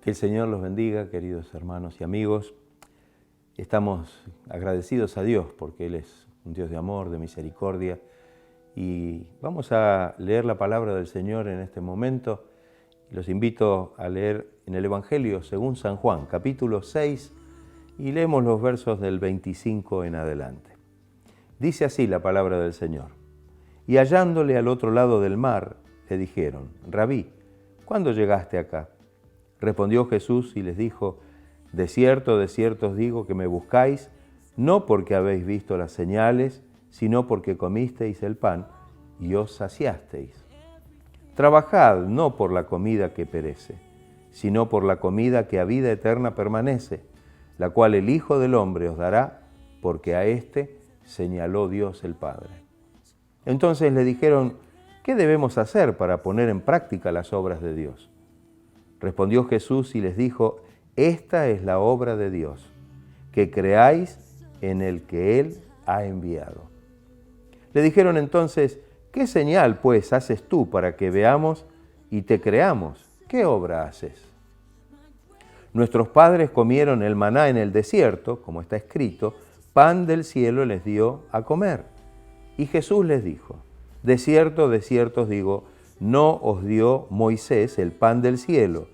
Que el Señor los bendiga, queridos hermanos y amigos. Estamos agradecidos a Dios porque Él es un Dios de amor, de misericordia. Y vamos a leer la palabra del Señor en este momento. Los invito a leer en el Evangelio según San Juan, capítulo 6, y leemos los versos del 25 en adelante. Dice así la palabra del Señor. Y hallándole al otro lado del mar, le dijeron: Rabí, ¿cuándo llegaste acá? Respondió Jesús y les dijo: de cierto os digo que me buscáis, no porque habéis visto las señales, sino porque comisteis el pan y os saciasteis. Trabajad no por la comida que perece, sino por la comida que a vida eterna permanece, la cual el Hijo del Hombre os dará, porque a éste señaló Dios el Padre. Entonces le dijeron: ¿qué debemos hacer para poner en práctica las obras de Dios? Respondió Jesús y les dijo: esta es la obra de Dios, que creáis en el que Él ha enviado. Le dijeron entonces: ¿qué señal, pues, haces tú para que veamos y te creamos? ¿Qué obra haces? Nuestros padres comieron el maná en el desierto, como está escrito: pan del cielo les dio a comer. Y Jesús les dijo: de cierto os digo, no os dio Moisés el pan del cielo,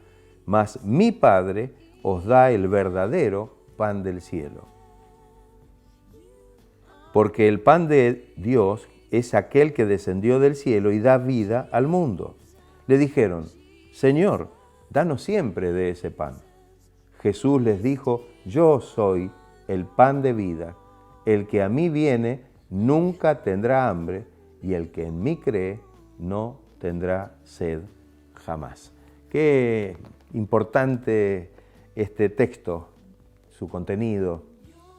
mas mi Padre os da el verdadero pan del cielo. Porque el pan de Dios es aquel que descendió del cielo y da vida al mundo. Le dijeron: Señor, danos siempre de ese pan. Jesús les dijo: yo soy el pan de vida. El que a mí viene nunca tendrá hambre, y el que en mí cree no tendrá sed jamás. Qué importante este texto, su contenido,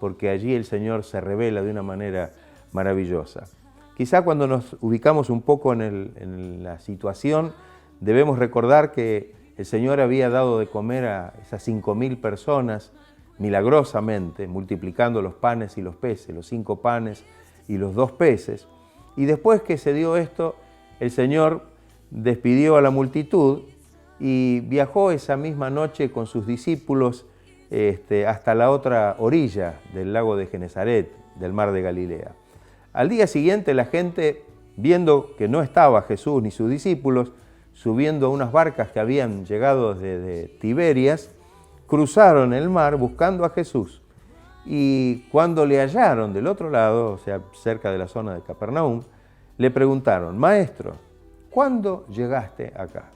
porque allí el Señor se revela de una manera maravillosa. Quizá cuando nos ubicamos un poco en la situación, debemos recordar que el Señor había dado de comer a esas 5.000 personas milagrosamente, multiplicando los panes y los peces, los 5 panes y los 2 peces. Y después que se dio esto, el Señor despidió a la multitud y viajó esa misma noche con sus discípulos hasta la otra orilla del lago de Genesaret, del mar de Galilea. Al día siguiente la gente, viendo que no estaba Jesús ni sus discípulos, subiendo a unas barcas que habían llegado desde Tiberias, cruzaron el mar buscando a Jesús. Y cuando le hallaron del otro lado, o sea, cerca de la zona de Capernaum, le preguntaron: Maestro, ¿cuándo llegaste acá?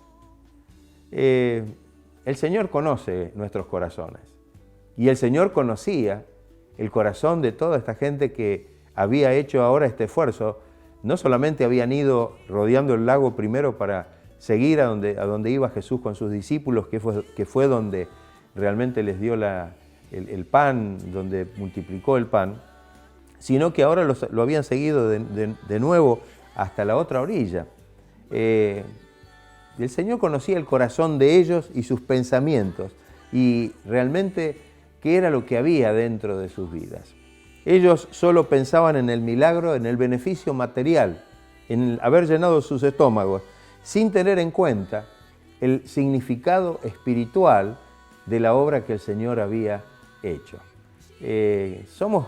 El Señor conoce nuestros corazones. Y el Señor conocía el corazón de toda esta gente que había hecho ahora este esfuerzo. No solamente habían ido rodeando el lago primero para seguir a donde iba Jesús con sus discípulos, que fue donde realmente les dio el pan, donde multiplicó el pan, sino que ahora lo habían seguido de nuevo hasta la otra orilla. El Señor conocía el corazón de ellos y sus pensamientos, y realmente qué era lo que había dentro de sus vidas. Ellos solo pensaban en el milagro, en el beneficio material, en haber llenado sus estómagos, sin tener en cuenta el significado espiritual de la obra que el Señor había hecho. Somos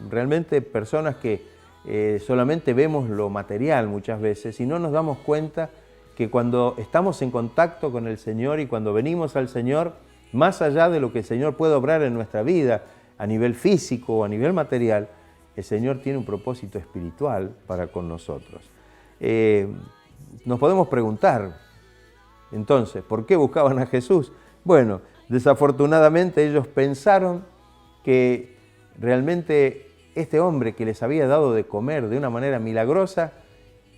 realmente personas que solamente vemos lo material muchas veces y no nos damos cuenta que cuando estamos en contacto con el Señor y cuando venimos al Señor, más allá de lo que el Señor puede obrar en nuestra vida a nivel físico o a nivel material, el Señor tiene un propósito espiritual para con nosotros. Nos podemos preguntar, entonces, ¿por qué buscaban a Jesús? Bueno, desafortunadamente ellos pensaron que realmente este hombre que les había dado de comer de una manera milagrosa,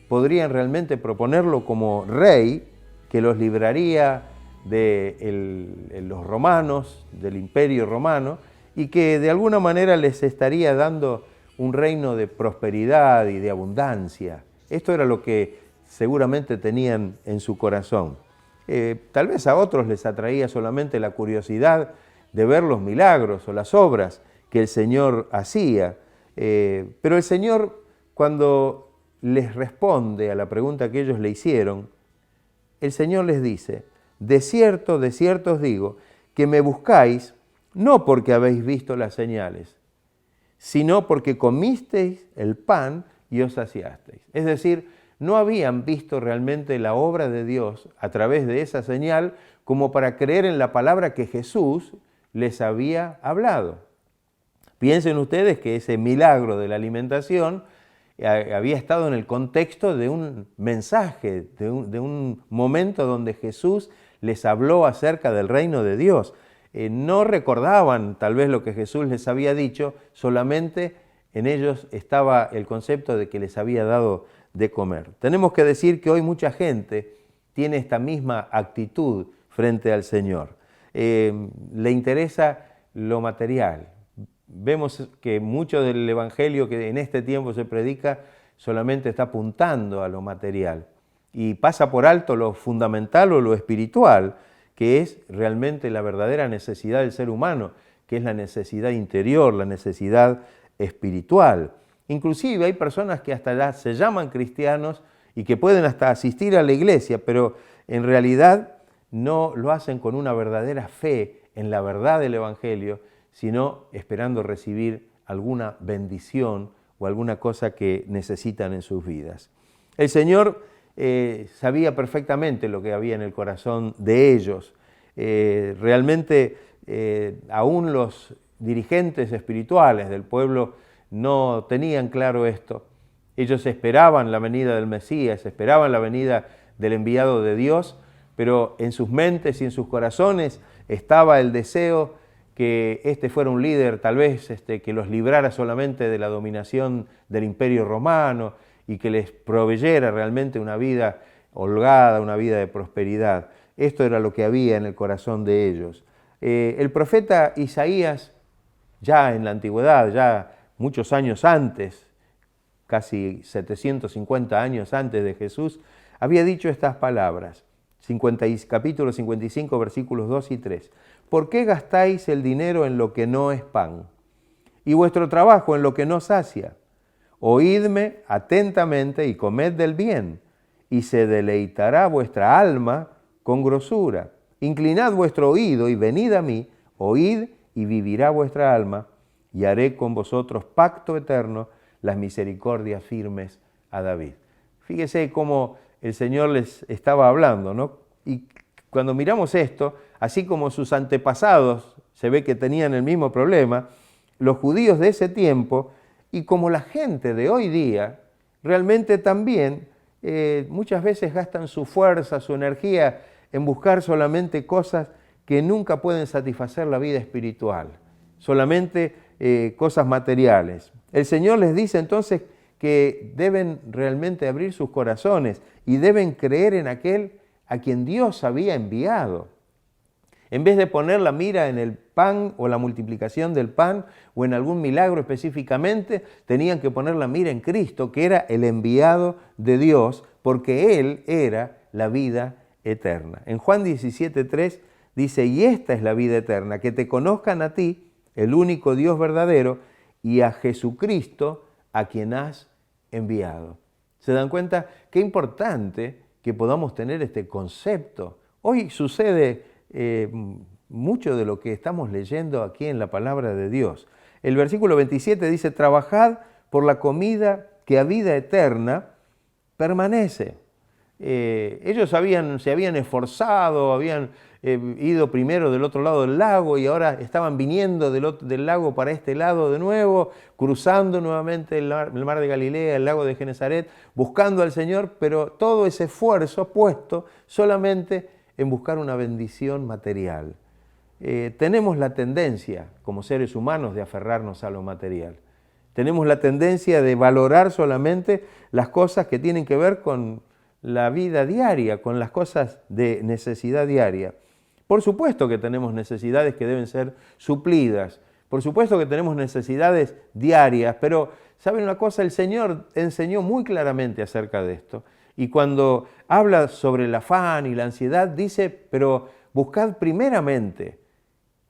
podrían realmente proponerlo como rey que los libraría de los romanos, del imperio romano, y que de alguna manera les estaría dando un reino de prosperidad y de abundancia. Esto era lo que seguramente tenían en su corazón. Tal vez a otros les atraía solamente la curiosidad de ver los milagros o las obras que el Señor hacía, pero el Señor, cuando les responde a la pregunta que ellos le hicieron, el Señor les dice: de cierto os digo, que me buscáis no porque habéis visto las señales, sino porque comisteis el pan y os saciasteis. Es decir, no habían visto realmente la obra de Dios a través de esa señal como para creer en la palabra que Jesús les había hablado. Piensen ustedes que ese milagro de la alimentación había estado en el contexto de un mensaje, de un momento donde Jesús les habló acerca del reino de Dios. No recordaban tal vez lo que Jesús les había dicho, solamente en ellos estaba el concepto de que les había dado de comer. Tenemos que decir que hoy mucha gente tiene esta misma actitud frente al Señor. Le interesa lo material. Vemos que mucho del evangelio que en este tiempo se predica solamente está apuntando a lo material y pasa por alto lo fundamental o lo espiritual, que es realmente la verdadera necesidad del ser humano, que es la necesidad interior, la necesidad espiritual. Inclusive hay personas que hasta se llaman cristianos y que pueden hasta asistir a la iglesia, pero en realidad no lo hacen con una verdadera fe en la verdad del evangelio, sino esperando recibir alguna bendición o alguna cosa que necesitan en sus vidas. El Señor sabía perfectamente lo que había en el corazón de ellos. Realmente aún los dirigentes espirituales del pueblo no tenían claro esto. Ellos esperaban la venida del Mesías, esperaban la venida del enviado de Dios, pero en sus mentes y en sus corazones estaba el deseo que este fuera un líder tal vez que los librara solamente de la dominación del Imperio Romano y que les proveyera realmente una vida holgada, una vida de prosperidad. Esto era lo que había en el corazón de ellos. El profeta Isaías, ya en la antigüedad, ya muchos años antes, casi 750 años antes de Jesús, había dicho estas palabras, capítulo 55, versículos 2 y 3. ¿Por qué gastáis el dinero en lo que no es pan y vuestro trabajo en lo que no sacia? Oídme atentamente y comed del bien, y se deleitará vuestra alma con grosura. Inclinad vuestro oído y venid a mí, oíd y vivirá vuestra alma, y haré con vosotros pacto eterno, las misericordias firmes a David. Fíjese cómo el Señor les estaba hablando, ¿no? Y cuando miramos esto, así como sus antepasados se ve que tenían el mismo problema, los judíos de ese tiempo y como la gente de hoy día, realmente también muchas veces gastan su fuerza, su energía en buscar solamente cosas que nunca pueden satisfacer la vida espiritual, solamente cosas materiales. El Señor les dice entonces que deben realmente abrir sus corazones y deben creer en aquel a quien Dios había enviado. En vez de poner la mira en el pan o la multiplicación del pan o en algún milagro específicamente, tenían que poner la mira en Cristo, que era el enviado de Dios, porque Él era la vida eterna. En Juan 17:3 dice, y esta es la vida eterna, que te conozcan a ti, el único Dios verdadero, y a Jesucristo, a quien has enviado. ¿Se dan cuenta? Qué importante que podamos tener este concepto. Hoy sucede mucho de lo que estamos leyendo aquí en la palabra de Dios. El versículo 27 dice, trabajad por la comida que a vida eterna permanece. Ellos se habían esforzado, habían ido primero del otro lado del lago y ahora estaban viniendo del lago para este lado de nuevo, cruzando nuevamente el mar de Galilea, el lago de Genesaret, buscando al Señor, pero todo ese esfuerzo puesto solamente en buscar una bendición material. Tenemos la tendencia, como seres humanos, de aferrarnos a lo material. Tenemos la tendencia de valorar solamente las cosas que tienen que ver con la vida diaria, con las cosas de necesidad diaria. Por supuesto que tenemos necesidades que deben ser suplidas, por supuesto que tenemos necesidades diarias, pero ¿saben una cosa? El Señor enseñó muy claramente acerca de esto. Y cuando habla sobre el afán y la ansiedad, dice, pero buscad primeramente,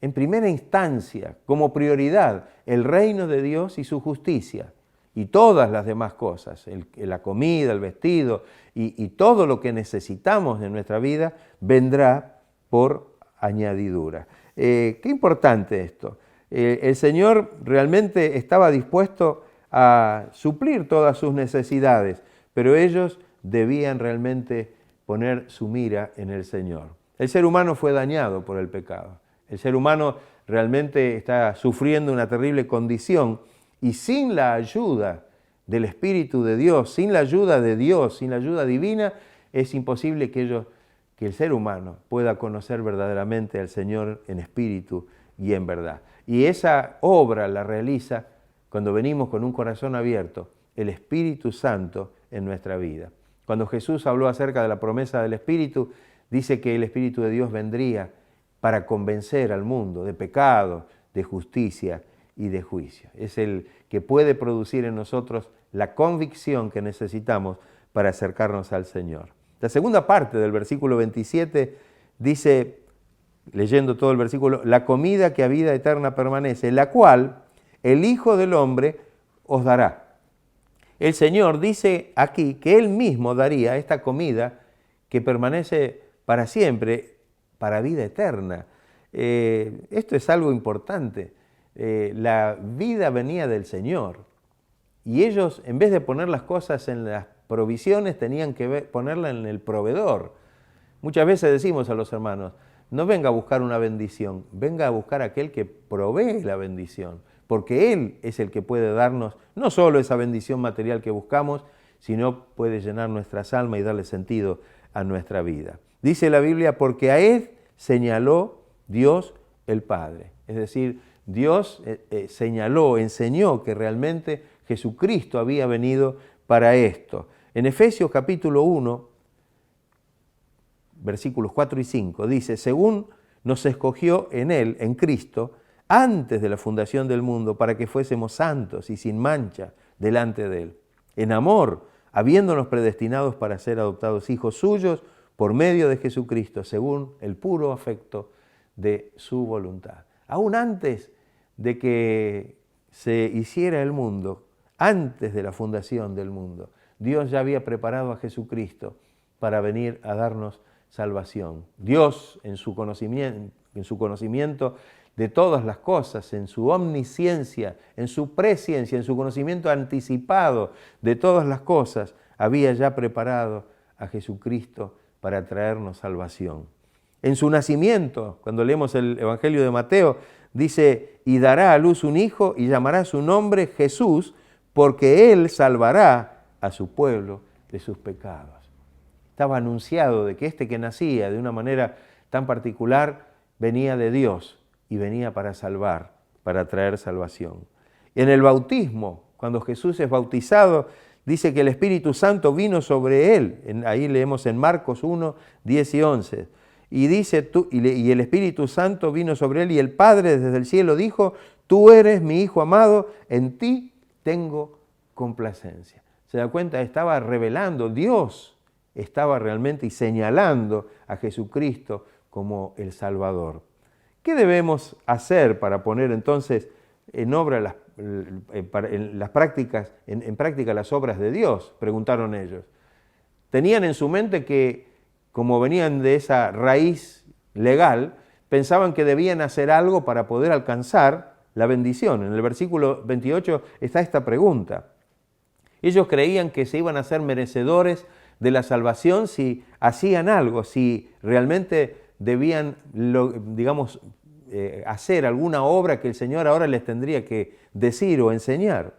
en primera instancia, como prioridad, el reino de Dios y su justicia. Y todas las demás cosas, la comida, el vestido y todo lo que necesitamos en nuestra vida vendrá por añadidura. Qué importante esto. El Señor realmente estaba dispuesto a suplir todas sus necesidades, pero ellos debían realmente poner su mira en el Señor. El ser humano fue dañado por el pecado. El ser humano realmente está sufriendo una terrible condición y sin la ayuda del Espíritu de Dios, sin la ayuda de Dios, sin la ayuda divina, es imposible que el ser humano pueda conocer verdaderamente al Señor en espíritu y en verdad. Y esa obra la realiza cuando venimos con un corazón abierto, el Espíritu Santo en nuestra vida. Cuando Jesús habló acerca de la promesa del Espíritu, dice que el Espíritu de Dios vendría para convencer al mundo de pecado, de justicia y de juicio. Es el que puede producir en nosotros la convicción que necesitamos para acercarnos al Señor. La segunda parte del versículo 27 dice, leyendo todo el versículo, la comida que a vida eterna permanece, la cual el Hijo del Hombre os dará. El Señor dice aquí que Él mismo daría esta comida que permanece para siempre, para vida eterna. Esto es algo importante. La vida venía del Señor y ellos, en vez de poner las cosas en las provisiones, tenían que ponerla en el proveedor. Muchas veces decimos a los hermanos, no venga a buscar una bendición, venga a buscar a aquel que provee la bendición, porque Él es el que puede darnos no solo esa bendición material que buscamos, sino puede llenar nuestras almas y darle sentido a nuestra vida. Dice la Biblia, porque a Él señaló Dios el Padre. Es decir, Dios señaló, enseñó que realmente Jesucristo había venido para esto. En Efesios capítulo 1, versículos 4 y 5, dice, según nos escogió en Él, en Cristo, antes de la fundación del mundo, para que fuésemos santos y sin mancha delante de Él. En amor, habiéndonos predestinados para ser adoptados hijos suyos por medio de Jesucristo, según el puro afecto de su voluntad. Aún antes de que se hiciera el mundo, antes de la fundación del mundo, Dios ya había preparado a Jesucristo para venir a darnos salvación. Dios, en su conocimiento de todas las cosas, en su omnisciencia, en su presciencia, en su conocimiento anticipado de todas las cosas, había ya preparado a Jesucristo para traernos salvación. En su nacimiento, cuando leemos el Evangelio de Mateo, dice, y dará a luz un hijo y llamará su nombre Jesús, porque Él salvará a su pueblo de sus pecados. Estaba anunciado de que este que nacía de una manera tan particular venía de Dios y venía para salvar, para traer salvación. En el bautismo, cuando Jesús es bautizado, dice que el Espíritu Santo vino sobre Él. Ahí leemos en Marcos 1, 10 y 11. Y dice, y el Espíritu Santo vino sobre Él y el Padre desde el cielo dijo, tú eres mi Hijo amado, en ti tengo complacencia. ¿Se da cuenta? Estaba revelando, Dios estaba realmente y señalando a Jesucristo como el Salvador. ¿Qué debemos hacer para poner entonces en obra en práctica las obras de Dios? Preguntaron ellos. Tenían en su mente que, como venían de esa raíz legal, pensaban que debían hacer algo para poder alcanzar la bendición. En el versículo 28 está esta pregunta. Ellos creían que se iban a ser merecedores de la salvación si hacían algo, si realmente debían, hacer alguna obra que el Señor ahora les tendría que decir o enseñar.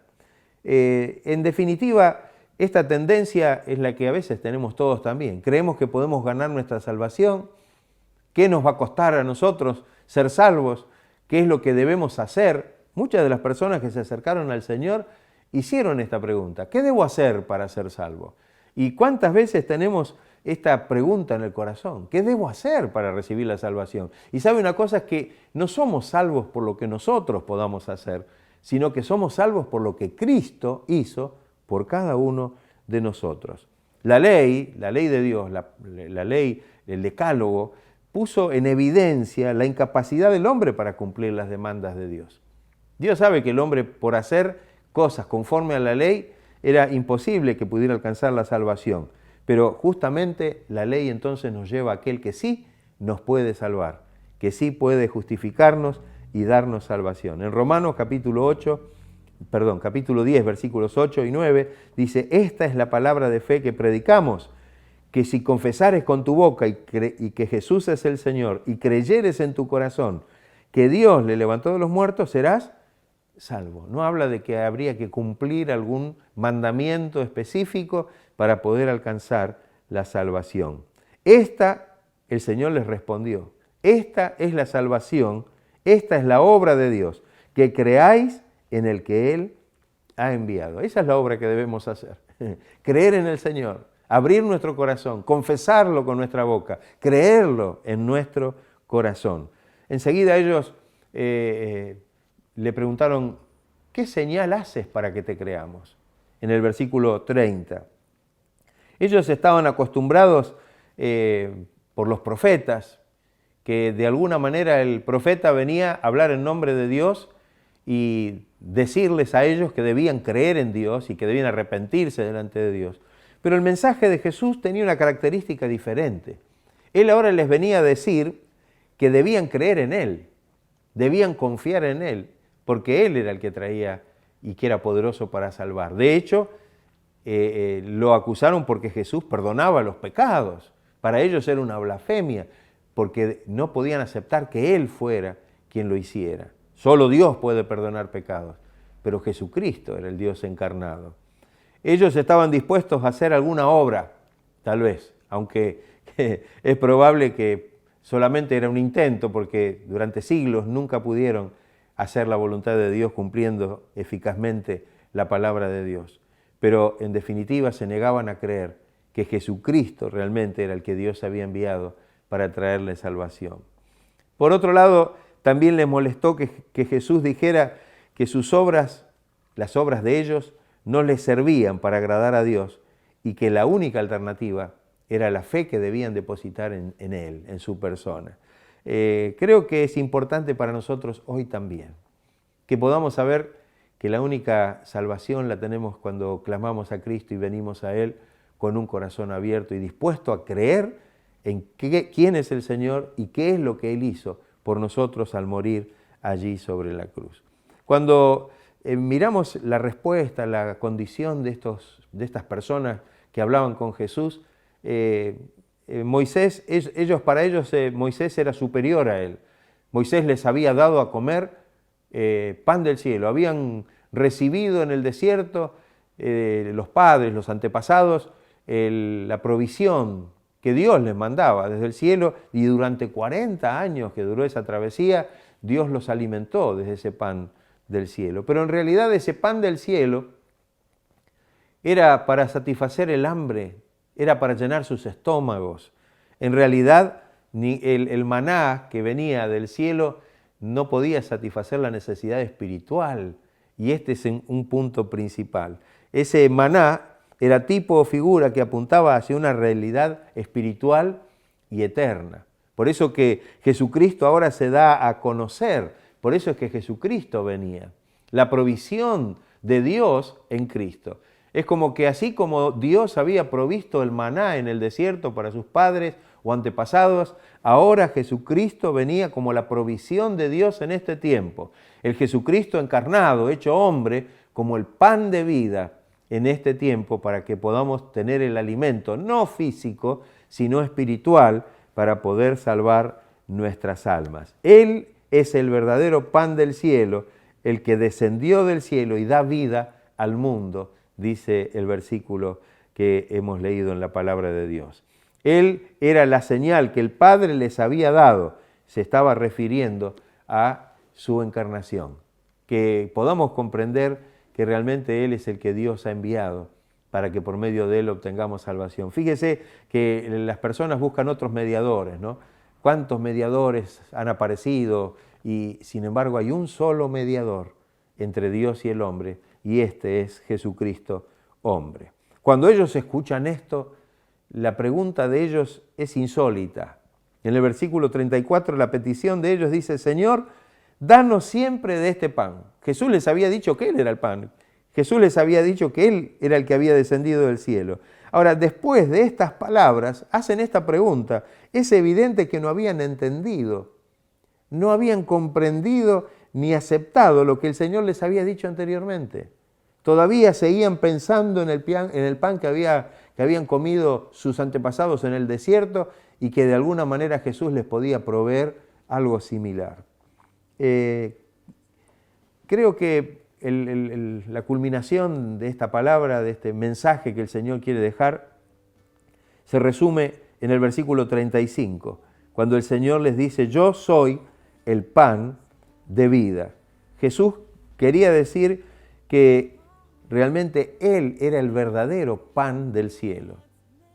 En definitiva, esta tendencia es la que a veces tenemos todos también. Creemos que podemos ganar nuestra salvación. ¿Qué nos va a costar a nosotros ser salvos? ¿Qué es lo que debemos hacer? Muchas de las personas que se acercaron al Señor hicieron esta pregunta. ¿Qué debo hacer para ser salvo? ¿Y cuántas veces tenemos esta pregunta en el corazón? ¿Qué debo hacer para recibir la salvación? Y sabe una cosa, es que no somos salvos por lo que nosotros podamos hacer, sino que somos salvos por lo que Cristo hizo por cada uno de nosotros. La ley de Dios, la ley, el decálogo, puso en evidencia la incapacidad del hombre para cumplir las demandas de Dios. Dios sabe que el hombre, por hacer cosas conforme a la ley, era imposible que pudiera alcanzar la salvación. Pero justamente la ley entonces nos lleva a aquel que sí nos puede salvar, que sí puede justificarnos y darnos salvación. En Romanos capítulo 10, versículos 8 y 9, dice: esta es la palabra de fe que predicamos, que si confesares con tu boca y que Jesús es el Señor, y creyeres en tu corazón que Dios le levantó de los muertos, serás salvo. No habla de que habría que cumplir algún mandamiento específico para poder alcanzar la salvación. Esta, el Señor les respondió, esta es la salvación, esta es la obra de Dios, que creáis en el que Él ha enviado. Esa es la obra que debemos hacer. Creer en el Señor, abrir nuestro corazón, confesarlo con nuestra boca, creerlo en nuestro corazón. Enseguida ellos le preguntaron: ¿qué señal haces para que te creamos? En el versículo 30. Ellos estaban acostumbrados por los profetas, que de alguna manera el profeta venía a hablar en nombre de Dios y decirles a ellos que debían creer en Dios y que debían arrepentirse delante de Dios. Pero el mensaje de Jesús tenía una característica diferente. Él ahora les venía a decir que debían creer en Él, debían confiar en Él, porque Él era el que traía y que era poderoso para salvar. De hecho, lo acusaron porque Jesús perdonaba los pecados. Para ellos era una blasfemia, porque no podían aceptar que Él fuera quien lo hiciera. Solo Dios puede perdonar pecados, pero Jesucristo era el Dios encarnado. Ellos estaban dispuestos a hacer alguna obra, tal vez, aunque es probable que solamente era un intento, porque durante siglos nunca pudieron hacer la voluntad de Dios cumpliendo eficazmente la palabra de Dios. Pero en definitiva se negaban a creer que Jesucristo realmente era el que Dios había enviado para traerle salvación. Por otro lado, también les molestó que Jesús dijera que sus obras, las obras de ellos, no les servían para agradar a Dios y que la única alternativa era la fe que debían depositar en Él, en su persona. Creo que es importante para nosotros hoy también, que podamos saber que la única salvación la tenemos cuando clamamos a Cristo y venimos a Él con un corazón abierto y dispuesto a creer en quién es el Señor y qué es lo que Él hizo por nosotros al morir allí sobre la cruz. Cuando miramos la respuesta, la condición de estas personas que hablaban con Jesús, Moisés era superior a él. Moisés les había dado a comer pan del cielo. Habían recibido en el desierto los padres, los antepasados, la provisión que Dios les mandaba desde el cielo, y durante 40 años que duró esa travesía, Dios los alimentó desde ese pan del cielo. Pero en realidad ese pan del cielo era para satisfacer el hambre, era para llenar sus estómagos. En realidad el maná que venía del cielo no podía satisfacer la necesidad espiritual, y este es un punto principal. Ese maná era tipo o figura que apuntaba hacia una realidad espiritual y eterna. Por eso que Jesucristo ahora se da a conocer, por eso es que Jesucristo venía. La provisión de Dios en Cristo. Es como que así como Dios había provisto el maná en el desierto para sus padres o antepasados, ahora Jesucristo venía como la provisión de Dios en este tiempo. El Jesucristo encarnado, hecho hombre, como el pan de vida en este tiempo, para que podamos tener el alimento, no físico, sino espiritual, para poder salvar nuestras almas. Él es el verdadero pan del cielo, el que descendió del cielo y da vida al mundo, dice el versículo que hemos leído en la palabra de Dios. Él era la señal que el Padre les había dado, se estaba refiriendo a su encarnación, que podamos comprender que realmente Él es el que Dios ha enviado para que por medio de Él obtengamos salvación. Fíjese que las personas buscan otros mediadores, ¿no? ¿Cuántos mediadores han aparecido? Y sin embargo hay un solo mediador entre Dios y el hombre, y este es Jesucristo, hombre. Cuando ellos escuchan esto, la pregunta de ellos es insólita. En el versículo 34 la petición de ellos dice: Señor, danos siempre de este pan. Jesús les había dicho que Él era el pan. Jesús les había dicho que Él era el que había descendido del cielo. Ahora, después de estas palabras, hacen esta pregunta. Es evidente que no habían entendido no habían comprendido ni aceptado lo que el Señor les había dicho anteriormente. Todavía seguían pensando en el pan que habían comido sus antepasados en el desierto y que de alguna manera Jesús les podía proveer algo similar. Creo que la culminación de esta palabra, de este mensaje que el Señor quiere dejar, se resume en el versículo 35, cuando el Señor les dice: yo soy el pan de vida. Jesús quería decir que realmente Él era el verdadero pan del cielo.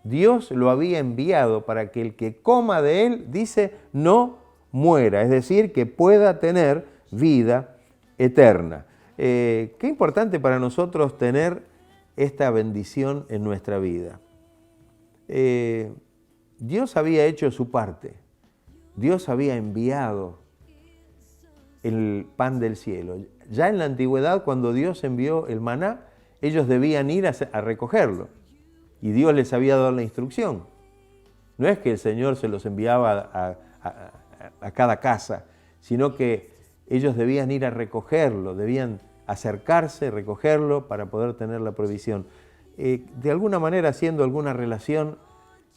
Dios lo había enviado para que el que coma de Él, dice, no muera, es decir, que pueda tener vida eterna. Qué importante para nosotros tener esta bendición en nuestra vida. Dios había hecho su parte. Dios había enviado el pan del cielo. Ya en la antigüedad, cuando Dios envió el maná, ellos debían ir a recogerlo. Y Dios les había dado la instrucción. No es que el Señor se los enviaba a cada casa, sino que ellos debían ir a recogerlo, debían acercarse, recogerlo para poder tener la provisión. De alguna manera, haciendo alguna relación,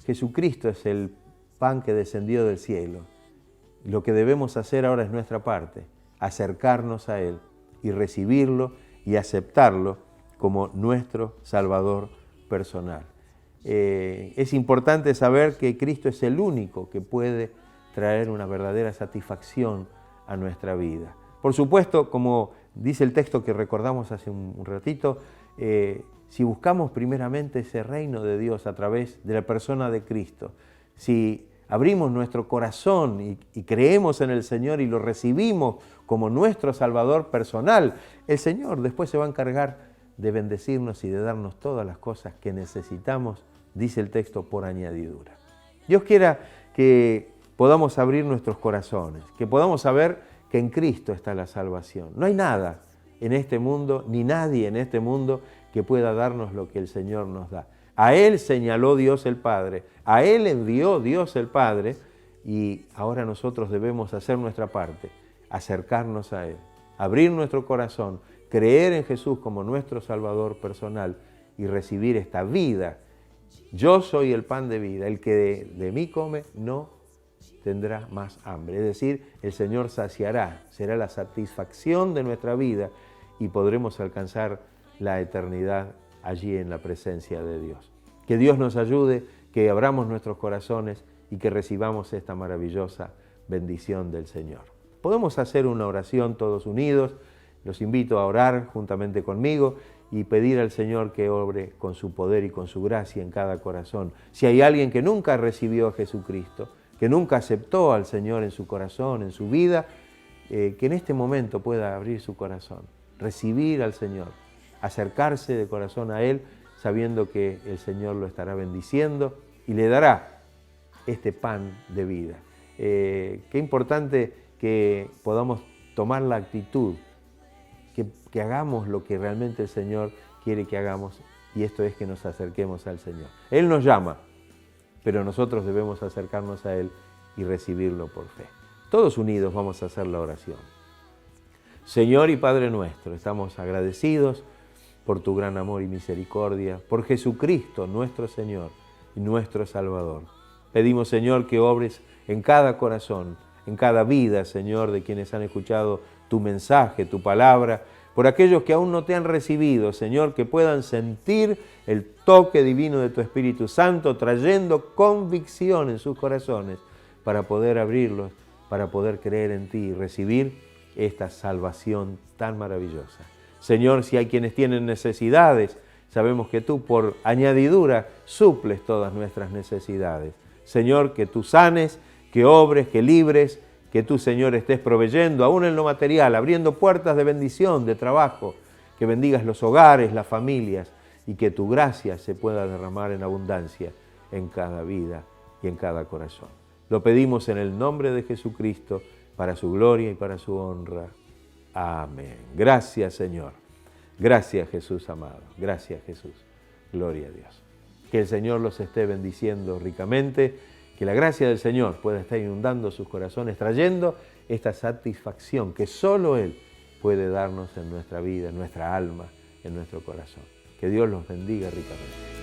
Jesucristo es el pan que descendió del cielo. Lo que debemos hacer ahora es nuestra parte, acercarnos a Él y recibirlo y aceptarlo como nuestro Salvador personal. Es importante saber que Cristo es el único que puede traer una verdadera satisfacción a nuestra vida. Por supuesto, como dice el texto que recordamos hace un ratito, si buscamos primeramente ese reino de Dios a través de la persona de Cristo, si abrimos nuestro corazón y creemos en el Señor y lo recibimos como nuestro Salvador personal, el Señor después se va a encargar de bendecirnos y de darnos todas las cosas que necesitamos, dice el texto, por añadidura. Dios quiera que podamos abrir nuestros corazones, que podamos saber que en Cristo está la salvación. No hay nada en este mundo, ni nadie en este mundo que pueda darnos lo que el Señor nos da. A Él señaló Dios el Padre, a Él envió Dios el Padre, y ahora nosotros debemos hacer nuestra parte, acercarnos a Él, abrir nuestro corazón, creer en Jesús como nuestro Salvador personal y recibir esta vida. Yo soy el pan de vida, el que de mí come no tendrá más hambre. Es decir, el Señor saciará, será la satisfacción de nuestra vida y podremos alcanzar la eternidad allí en la presencia de Dios. Que Dios nos ayude, que abramos nuestros corazones y que recibamos esta maravillosa bendición del Señor. Podemos hacer una oración todos unidos. Los invito a orar juntamente conmigo y pedir al Señor que obre con su poder y con su gracia en cada corazón. Si hay alguien que nunca recibió a Jesucristo, que nunca aceptó al Señor en su corazón, en su vida, que en este momento pueda abrir su corazón, recibir al Señor, acercarse de corazón a Él, sabiendo que el Señor lo estará bendiciendo y le dará este pan de vida. Qué importante que podamos tomar la actitud, que hagamos lo que realmente el Señor quiere que hagamos, y esto es que nos acerquemos al Señor. Él nos llama, pero nosotros debemos acercarnos a Él y recibirlo por fe. Todos unidos vamos a hacer la oración. Señor y Padre nuestro, estamos agradecidos por tu gran amor y misericordia, por Jesucristo nuestro Señor y nuestro Salvador. Pedimos, Señor, que obres en cada corazón, en cada vida, Señor, de quienes han escuchado tu mensaje, tu palabra, por aquellos que aún no te han recibido, Señor, que puedan sentir el toque divino de tu Espíritu Santo, trayendo convicción en sus corazones para poder abrirlos, para poder creer en ti y recibir esta salvación tan maravillosa. Señor, si hay quienes tienen necesidades, sabemos que tú por añadidura suples todas nuestras necesidades. Señor, que tú sanes, que obres, que libres, que tú, Señor, estés proveyendo, aún en lo material, abriendo puertas de bendición, de trabajo, que bendigas los hogares, las familias, y que tu gracia se pueda derramar en abundancia en cada vida y en cada corazón. Lo pedimos en el nombre de Jesucristo, para su gloria y para su honra. Amén. Gracias, Señor. Gracias, Jesús amado. Gracias, Jesús. Gloria a Dios. Que el Señor los esté bendiciendo ricamente Que la gracia del Señor pueda estar inundando sus corazones, trayendo esta satisfacción que solo Él puede darnos en nuestra vida, en nuestra alma, en nuestro corazón. Que Dios los bendiga ricamente.